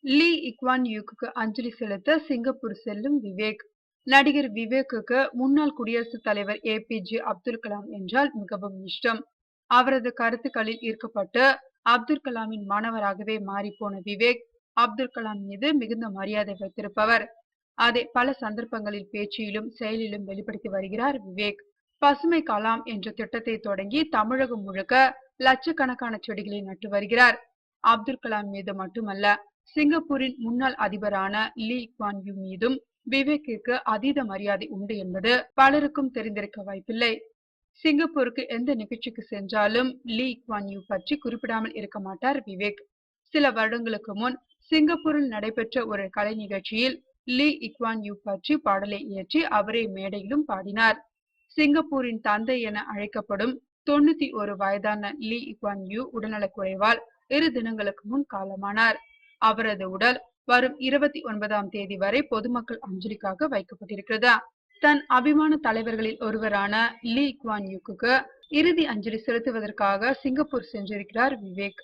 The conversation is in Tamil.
லீ இக்வான் யூக்கு அஞ்சலி செலுத்த சிங்கப்பூர் செல்லும் விவேக். நடிகர் விவேக்குக்கு முன்னாள் குடியரசுத் தலைவர் ஏபிஜே அப்துல் கலாம் என்றால் மிகவும் இஷ்டம். அவரது கருத்துக்களில் ஈர்க்கப்பட்டு அப்துல் கலாமின் மாணவராகவே மாறிப்போன விவேக், அப்துல் கலாம் மீது மிகுந்த மரியாதை வைத்திருப்பவர். அதை பல சந்தர்ப்பங்களில் பேச்சிலும் செயலிலும் வெளிப்படுத்தி வருகிறார் விவேக். பசுமை கலாம் என்ற திட்டத்தை தொடங்கி தமிழகம் முழுக்க லட்சக்கணக்கான செடிகளை நட்டு வருகிறார். அப்துல் கலாம் மீது மட்டுமல்ல, சிங்கப்பூரின் முன்னாள் அதிபரான லீ குவான் யூ மீதும் விவேக்கிற்கு அதீத மரியாதை உண்டு என்பது பலருக்கும் தெரிந்திருக்க வாய்ப்பில்லை. சிங்கப்பூருக்கு எந்த நிகழ்ச்சிக்கு சென்றாலும் லீ குவான் யூ பற்றி குறிப்பிடாமல் இருக்க மாட்டார் விவேக். சில வருடங்களுக்கு முன் சிங்கப்பூரில் நடைபெற்ற ஒரு கலை நிகழ்ச்சியில் லீ இக்வான் யூ பற்றி பாடலை இயற்றி அவரே மேடையிலும் பாடினார். சிங்கப்பூரின் தந்தை என அழைக்கப்படும் 91 வயதான லீ இக்வான் யூ உடல்நலக்குறைவால் 2 தினங்களுக்கு முன் காலமானார். அவரது உடல் வரும் 29ஆம் தேதி வரை பொதுமக்கள் அஞ்சலிக்காக வைக்கப்பட்டிருக்கிறது. தன் அபிமான தலைவர்களில் ஒருவரான லீ குவான் யூக்கு இறுதி அஞ்சலி செலுத்துவதற்காக சிங்கப்பூர் சென்றிருக்கிறார் விவேக்.